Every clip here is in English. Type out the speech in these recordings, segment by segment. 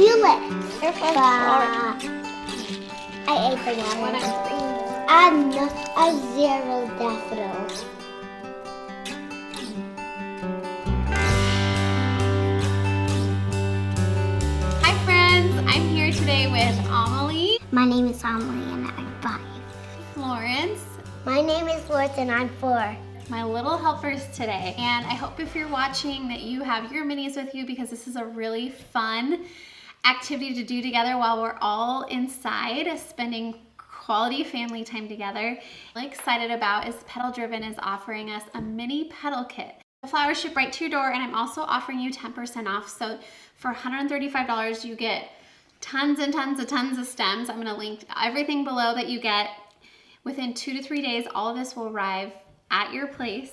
tulips. They're from But I ate the one. And a 0 daffodils. Hi friends, I'm here today with Amelie. My name is Emily and I'm 5. Florence. My name is Florence and I'm 4. My little helpers today. And I hope if you're watching that you have your minis with you because this is a really fun activity to do together while we're all inside spending quality family time together. Really excited about is Petal Driven is offering us a mini petal kit. The flowers ship right to your door, and I'm also offering you 10% off. So for $135 you get tons and tons of stems. I'm going to link everything below that you get. Within 2 to 3 days all of this will arrive at your place.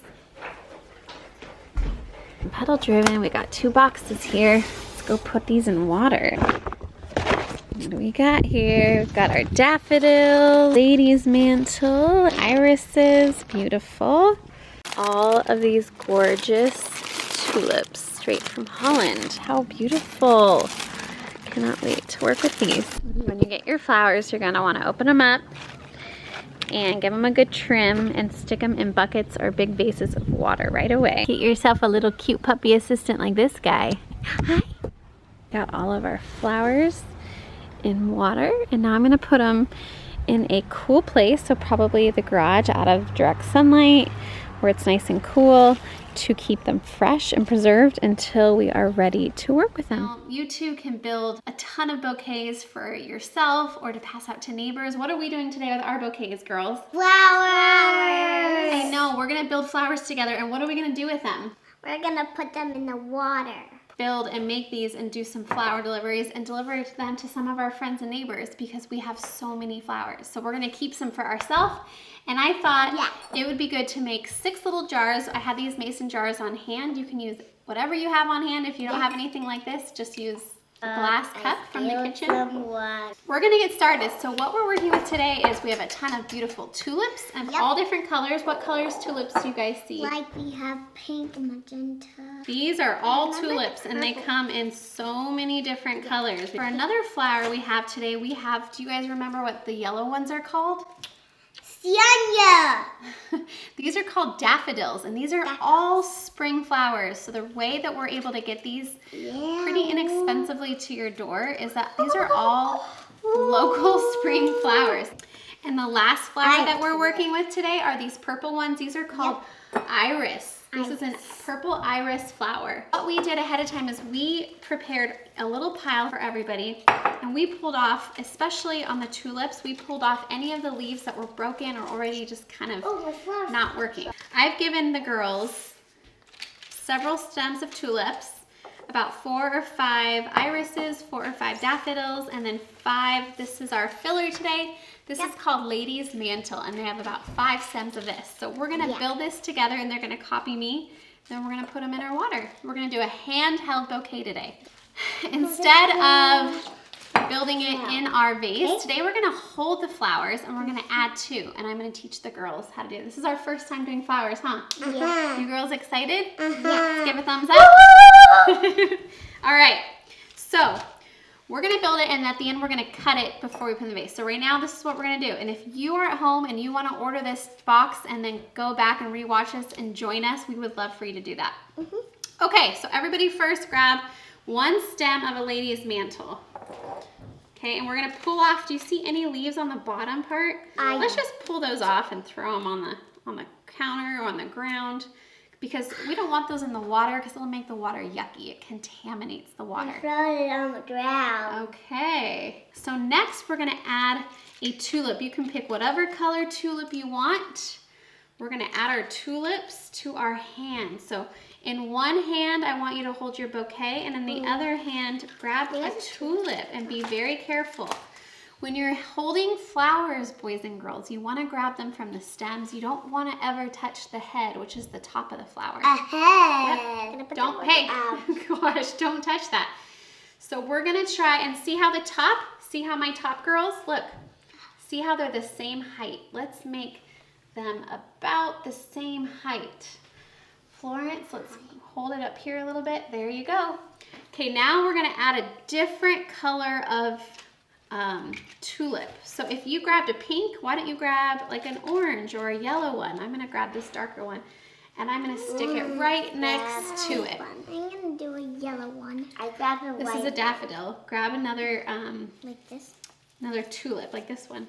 Petal Driven, we got 2 boxes here. Let's go put these in water. What do we got here? We've got our daffodils, ladies' mantle, irises, beautiful. All of these gorgeous tulips straight from Holland. How beautiful. Cannot wait to work with these. When you get your flowers, you're gonna wanna open them up and give them a good trim and stick them in buckets or big vases of water right away. Get yourself a little cute puppy assistant like this guy. Hi. Got all of our flowers in water, and now I'm gonna put them in a cool place, so probably the garage out of direct sunlight where it's nice and cool to keep them fresh and preserved until we are ready to work with them. Now, you too can build a ton of bouquets for yourself or to pass out to neighbors. What are we doing today with our bouquets, girls? Flowers! I know, we're gonna build flowers together, and what are we gonna do with them? We're gonna put them in the water. Build and make these and do some flower deliveries and deliver them to some of our friends and neighbors because we have so many flowers. So we're gonna keep some for ourselves. And I thought it would be good to make 6 little jars. I had these mason jars on hand. You can use whatever you have on hand. If you don't have anything like this, just use a glass cup from the kitchen. We're gonna get started. So what we're working with today is we have a ton of beautiful tulips and all different colors. What colors tulips do you guys see? Like we have pink, magenta. These are all tulips and they come in so many different colors. For another flower we have today, we have, do you guys remember what the yellow ones are called? Sienna! These are called daffodils, and these are all spring flowers. So the way that we're able to get these pretty inexpensively to your door is that these are all local spring flowers. And the last flower that we're working with today are these purple ones. These are called iris. This is a purple iris flower. What we did ahead of time is we prepared a little pile for everybody, and we pulled off, especially on the tulips, we pulled off any of the leaves that were broken or already just kind of not working. I've given the girls several stems of tulips, about 4 or 5 irises, 4 or 5 daffodils, and then 5, this is our filler today. This is called Ladies' Mantle, and they have about 5 stems of this. So we're gonna build this together, and they're gonna copy me. Then we're gonna put them in our water. We're gonna do a handheld bouquet today. Instead of building it in our vase, today we're gonna hold the flowers, and we're gonna add 2, and I'm gonna teach the girls how to do it. This is our first time doing flowers, huh? You girls excited? Let's give a thumbs up. All right, so we're gonna build it, and at the end we're gonna cut it before we put in the vase. So right now this is what we're gonna do. And if you are at home and you wanna order this box and then go back and rewatch us and join us, we would love for you to do that. Okay, so everybody first grab 1 stem of a lady's mantle. Okay, and we're gonna pull off, do you see any leaves on the bottom part? Let's just pull those off and throw them on the counter or on the ground, because we don't want those in the water because it'll make the water yucky. It contaminates the water. Throw it on the ground. Okay, so next we're gonna add a tulip. You can pick whatever color tulip you want. We're gonna add our tulips to our hand. So in one hand, I want you to hold your bouquet, and in the other hand, grab a tulip, and be very careful. When you're holding flowers, boys and girls, you want to grab them from the stems. You don't want to ever touch the head, which is the top of the flower. A head. Yep. Don't, hey, gosh, don't touch that. So we're going to try and see how the top, see how my top girls, look, see how they're the same height. Let's make them about the same height. Florence, let's hold it up here a little bit. There you go. Okay, now we're gonna add a different color of tulip. So if you grabbed a pink, why don't you grab like an orange or a yellow one? I'm gonna grab this darker one and I'm gonna stick it right next to it. I'm gonna do a yellow one. I grabbed a white one. This is a daffodil. Grab another like this? Another tulip, like this one.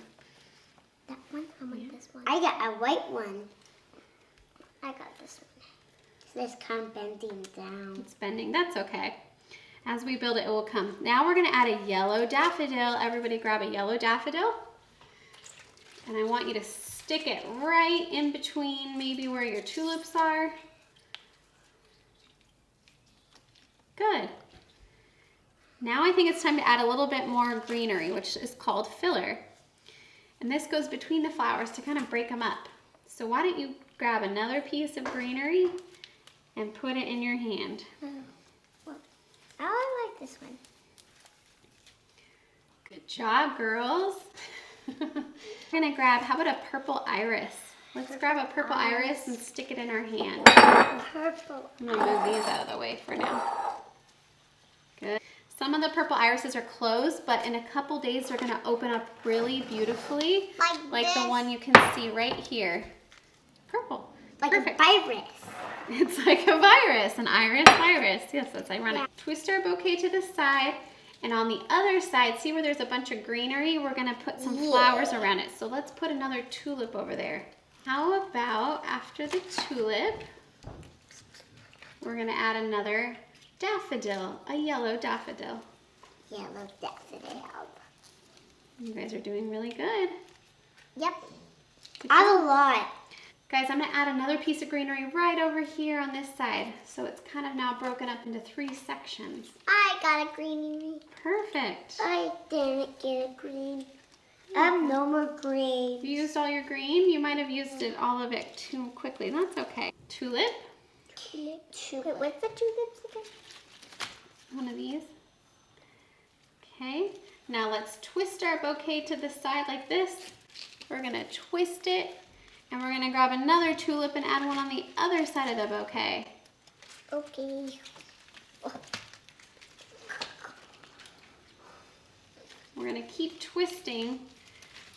That one? I want this one. I got a white one. I got this one. This kind of bending down. It's bending, that's okay. As we build it, it will come. Now we're gonna add a yellow daffodil. Everybody grab a yellow daffodil. And I want you to stick it right in between maybe where your tulips are. Good. Now I think it's time to add a little bit more greenery, which is called filler. And this goes between the flowers to kind of break them up. So why don't you grab another piece of greenery and put it in your hand. I like this one. Good job, girls. We're gonna grab, how about a purple iris? Let's grab a purple iris and stick it in our hand. Purple. I'm gonna move these out of the way for now. Good. Some of the purple irises are closed, but in a couple days they're gonna open up really beautifully. Like the one you can see right here. Purple. Like Perfect. a virus. It's like a virus, an iris virus. Yes, that's ironic. Yeah. Twist our bouquet to the side, and on the other side, see where there's a bunch of greenery? We're gonna put some flowers around it. So let's put another tulip over there. How about after the tulip, we're gonna add another daffodil, a yellow daffodil. Yellow daffodil. You guys are doing really good. Yep. Add a lot. Guys, I'm gonna add another piece of greenery right over here on this side. So it's kind of now broken up into 3 sections. I got a greenery. Perfect. I didn't get a green. I have no more green. You used all your green? You might have used it, all of it too quickly. That's okay. Tulip. Tulip. Wait, what's the tulips again? One of these. Okay. Now let's twist our bouquet to the side like this. We're gonna twist it. And we're gonna grab another tulip and add one on the other side of the bouquet. Okay. We're gonna keep twisting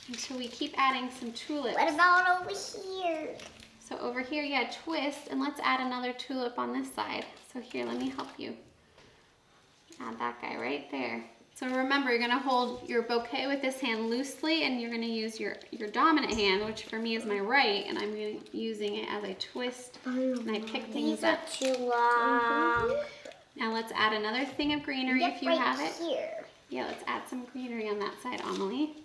until we keep adding some tulips. What about over here? So over here, yeah, twist, and let's add another tulip on this side. So here, let me help you. Add that guy right there. So remember, you're gonna hold your bouquet with this hand loosely, and you're gonna use your dominant hand, which for me is my right, and I'm using it as I twist, and I pick things up. These are too long. Now let's add another thing of greenery if you have it. Here. Yeah, let's add some greenery on that side, Amelie.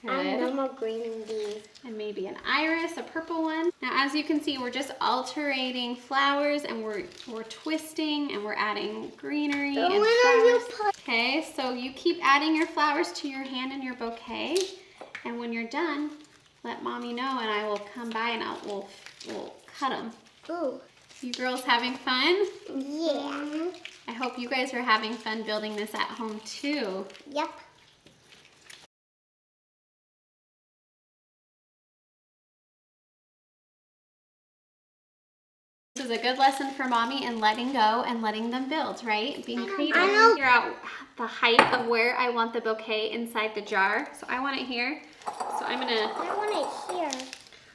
Good. I'm no more green in these. And maybe an iris, a purple one. Now, as you can see, we're just alternating flowers, and we're twisting, and we're adding greenery and flowers. Okay, so you keep adding your flowers to your hand and your bouquet, and when you're done, let Mommy know, and I will come by and we'll cut them. Ooh. You girls having fun? Yeah. I hope you guys are having fun building this at home too. Yep. This is a good lesson for Mommy in letting go and letting them build, right? Being creative. I know. Figure out the height of where I want the bouquet inside the jar. So I want it here. So I'm gonna. I want it here.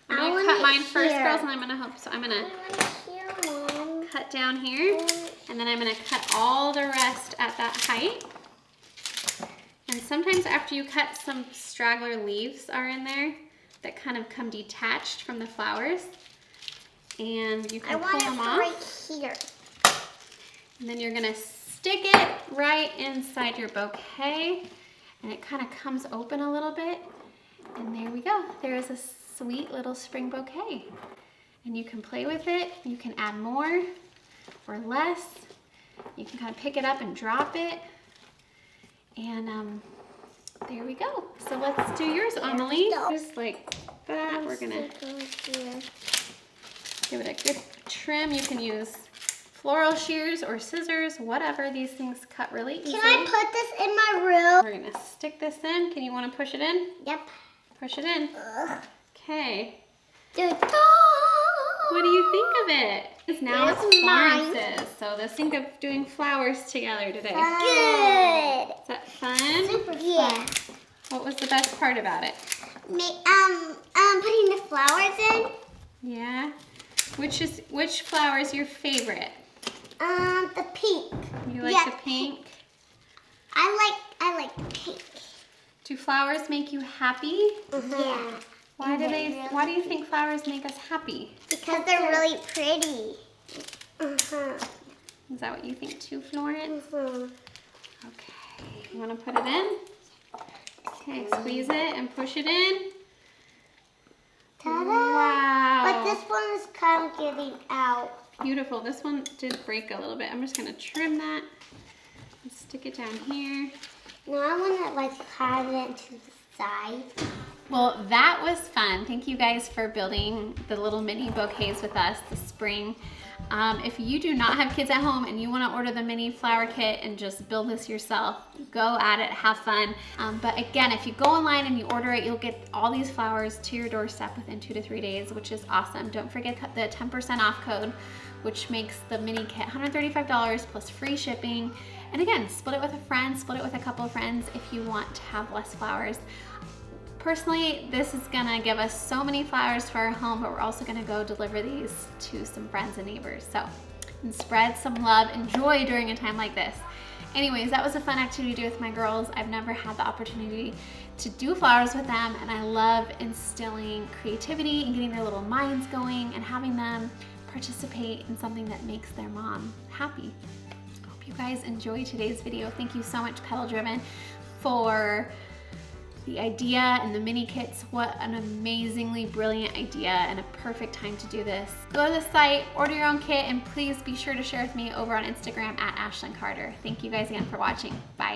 I'm gonna cut mine first, girls, and I'm gonna hope. So I'm gonna I want it here, Mom. cut down here, and then I'm gonna cut all the rest at that height. And sometimes after you cut, some straggler leaves are in there that kind of come detached from the flowers. And you can pull them off. I want it right here. And then you're gonna stick it right inside your bouquet, and it kind of comes open a little bit. And there we go. There is a sweet little spring bouquet. And you can play with it. You can add more or less. You can kind of pick it up and drop it. And there we go. So let's do yours, Amelie. Just like that. We're gonna give it a good trim. You can use floral shears or scissors, whatever. These things cut really easily. Can I put this in my room? We're gonna stick this in. Can you want to push it in? Yep. Push it in. Okay. Dude. What do you think of it? Because now It's it's mine. Florence's. So let's think of doing flowers together today. Good. Is that fun? Super fun. What was the best part about it? Putting the flowers in. Yeah. Which flower is your favorite? The pink. You like the pink? I like pink. Do flowers make you happy? Yeah. Why do you think flowers make us happy? Because they're really pretty. Is that what you think too, Florence? Okay. You want to put it in? Okay, squeeze it and push it in. Ta-da! Wow. But this one is kind of getting out. Beautiful. This one did break a little bit. I'm just going to trim that and stick it down here. Now I want to carve it into the side. Well, that was fun. Thank you guys for building the little mini bouquets with us this spring. If you do not have kids at home and you want to order the mini flower kit and just build this yourself, go at it, have fun. But again, if you go online and you order it, you'll get all these flowers to your doorstep within 2 to 3 days, which is awesome. Don't forget the 10% off code, which makes the mini kit $135 plus free shipping. And again, split it with a friend, split it with a couple of friends if you want to have less flowers. Personally, this is gonna give us so many flowers for our home, but we're also gonna go deliver these to some friends and neighbors. So, and spread some love and joy during a time like this. Anyways, that was a fun activity to do with my girls. I've never had the opportunity to do flowers with them, and I love instilling creativity and getting their little minds going and having them participate in something that makes their mom happy. Hope you guys enjoyed today's video. Thank you so much, Petal Driven, for the idea and the mini kits. What an amazingly brilliant idea and a perfect time to do this. Go to the site, order your own kit, and please be sure to share with me over on Instagram at ASHLYN Carter. Thank you guys again for watching. Bye.